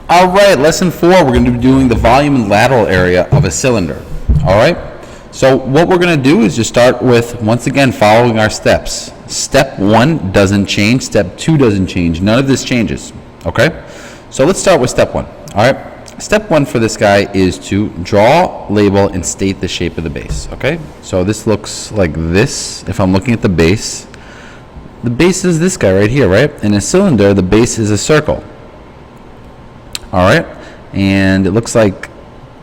All right, lesson 4, we're going to be doing the volume and lateral area of a cylinder. All right, so what we're going to do is just start with, once again, following our steps. Step 1 doesn't change, step 2 doesn't change, none of this changes, okay? So let's start with step 1, all right? Step 1 for this guy is to draw, label, and state the shape of the base, okay? So this looks like this. If I'm looking at the base is this guy right here, right? In a cylinder, the base is a circle. All right, and it looks like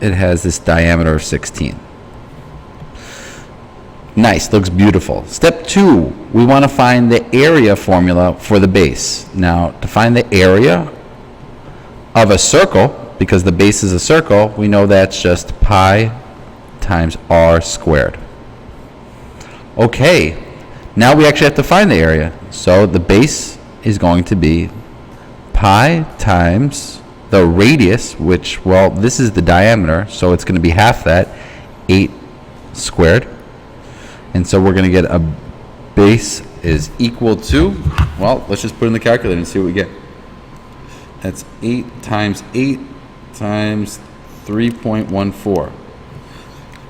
it has this diameter of 16. Nice, looks beautiful. Step 2, we want to find the area formula for the base. Now, to find the area of a circle, because the base is a circle, we know that's just pi times r squared. Okay, now we actually have to find the area. So the base is going to be pi times the radius, which, well, this is the diameter, so it's going to be half that, 8 squared. And so we're going to get a base is equal to, well, let's just put in the calculator and see what we get. That's 8 times 8 times 3.14.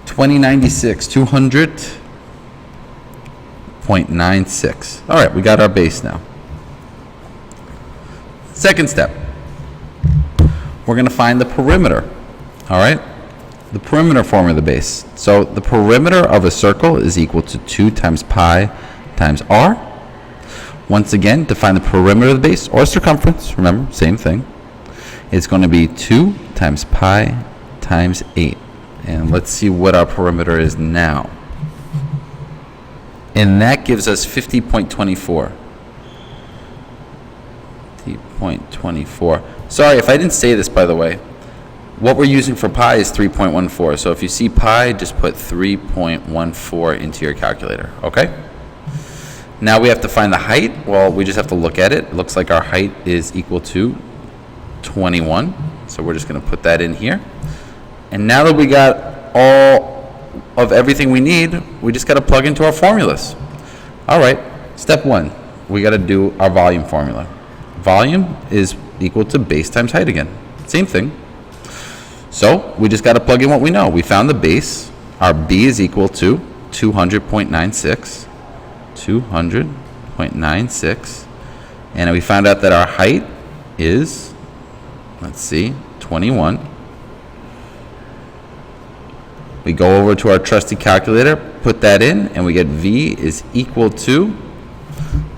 2096, 200.96. All right, we got our base now. Second step. We're going to find the perimeter, all right? The perimeter formula of the base. So the perimeter of a circle is equal to 2 times pi times r. Once again, to find the perimeter of the base, or circumference, remember, same thing, it's going to be 2 times pi times 8. And let's see what our perimeter is now. And that gives us 50.24. 50.24. Sorry if I didn't say this, by the way. What we're using for pi is 3.14. So if you see pi, just put 3.14 into your calculator, okay? Now we have to find the height. Well, we just have to look at it. It looks like our height is equal to 21. So we're just going to put that in here. And now that we got all of everything we need, we just got to plug into our formulas. All right, step 1, we got to do our volume formula. Volume is equal to base times height again. Same thing. So we just got to plug in what we know. We found the base. Our B is equal to 200.96. 200.96. And we found out that our height is, let's see, 21. We go over to our trusty calculator, put that in, and we get V is equal to,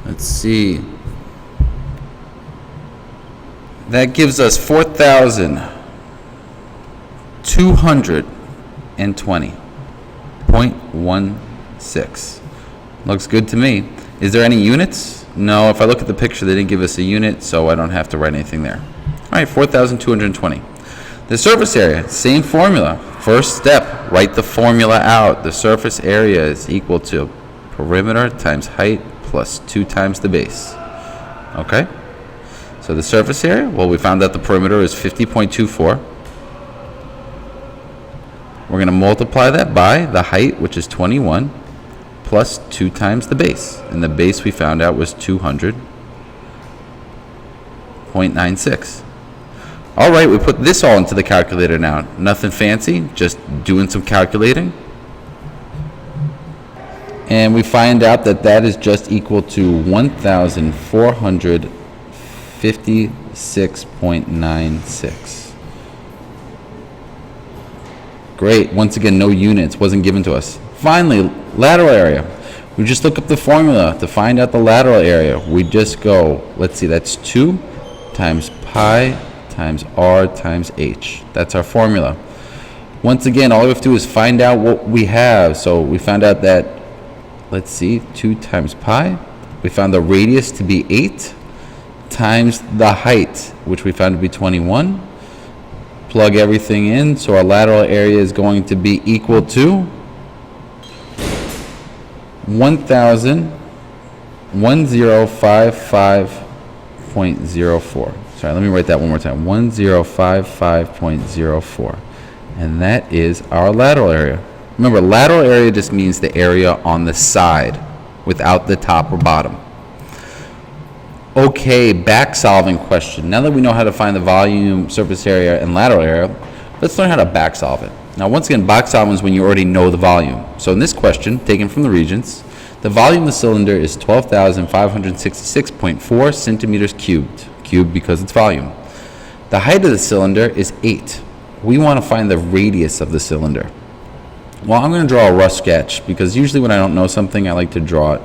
let's see, that gives us 4,220.16. Looks good to me. Is there any units? No, if I look at the picture, they didn't give us a unit, so I don't have to write anything there. All right, 4,220. The surface area, same formula. First step, write the formula out. The surface area is equal to perimeter times height plus 2 times the base. Okay? So the surface area, well, we found that the perimeter is 50.24. We're going to multiply that by the height, which is 21, plus 2 times the base. And the base we found out was 200.96. All right, we put this all into the calculator now. Nothing fancy, just doing some calculating. And we find out that that is just equal to 1,456.96. Great. Once again, no units, wasn't given to us. Finally, lateral area. We just look up the formula to find out the lateral area. We just go, let's see, that's 2 times pi times r times h. That's our formula. Once again, all we have to do is find out what we have. So we found out that, let's see, 2 times pi. We found the radius to be 8 times the height, which we found to be 21. Plug everything in, so our lateral area is going to be equal to 1055.04. Sorry, let me write that one more time. 1055.04. And that is our lateral area. Remember, lateral area just means the area on the side without the top or bottom. Okay, back solving question. Now that we know how to find the volume, surface area, and lateral area, let's learn how to back solve it. Now, once again, back solving is when you already know the volume. So in this question, taken from the Regents, the volume of the cylinder is 12,566.4 centimeters cubed. Cubed because it's volume. The height of the cylinder is 8. We want to find the radius of the cylinder. Well, I'm going to draw a rough sketch because usually when I don't know something, I like to draw it.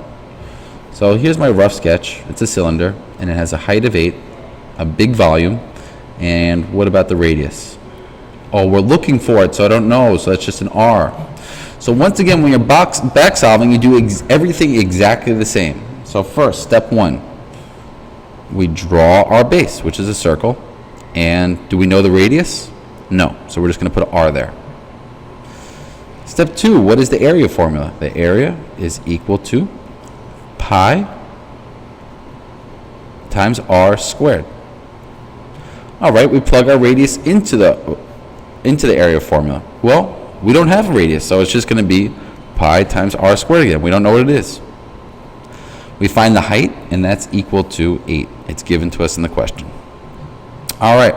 So here's my rough sketch. It's a cylinder, and it has a height of 8, a big volume, and what about the radius? Oh, we're looking for it, so I don't know, so that's just an R. So once again, when you're back solving, you do everything exactly the same. So first, step 1, we draw our base, which is a circle, and do we know the radius? No, so we're just going to put an R there. Step 2, what is the area formula? The area is equal to pi times r squared. All right, we plug our radius into the area formula. Well, we don't have a radius, so it's just going to be pi times r squared again. We don't know what it is. We find the height, and that's equal to 8. It's given to us in the question. All right,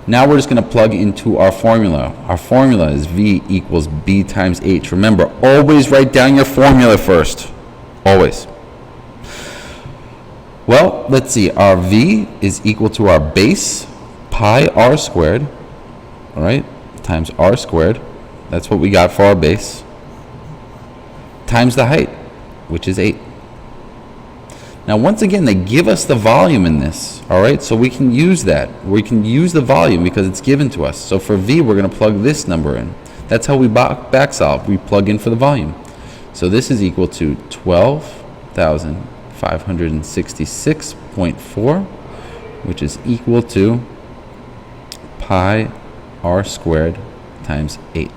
now we're just going to plug into our formula. Our formula is V equals B times H. Remember, always write down your formula first. Always. Well, let's see. Our V is equal to our base, pi r squared, all right, times r squared. That's what we got for our base, times the height, which is 8. Now, once again, they give us the volume in this, all right, so we can use that. We can use the volume because it's given to us. So for V, we're going to plug this number in. That's how we back solve. We plug in for the volume. So this is equal to 12,566.4, which is equal to pi r squared times 8.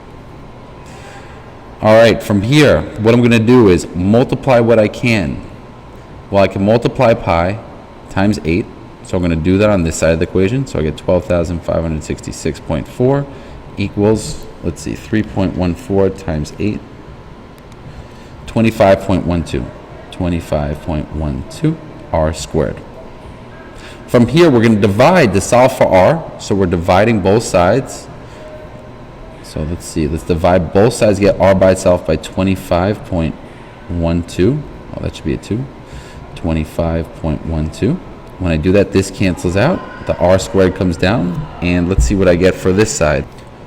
All right, from here, what I'm going to do is multiply what I can. Well, I can multiply pi times 8, so I'm going to do that on this side of the equation. So I get 12,566.4 equals, let's see, 3.14 times 8. 25.12 r squared. From here, we're going to divide to solve for r, so we're dividing both sides. So let's see, let's divide both sides, get r by itself by 25.12. Oh, that should be a 2. 25.12. When I do that, this cancels out. The r squared comes down, and let's see what I get for this side.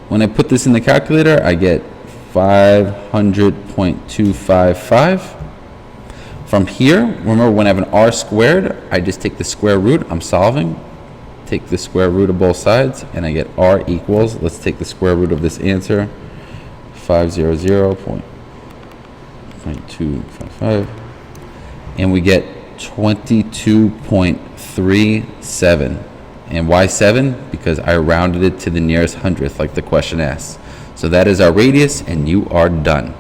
When I put this in the calculator, I get 500.255. From here, remember when I have an r squared, I just take the square root. I'm solving. Take the square root of both sides, and I get r equals, let's take the square root of this answer, 500.255, and we get 22.37. And why 7? Because I rounded it to the nearest hundredth, like the question asks. So that is our radius, and you are done.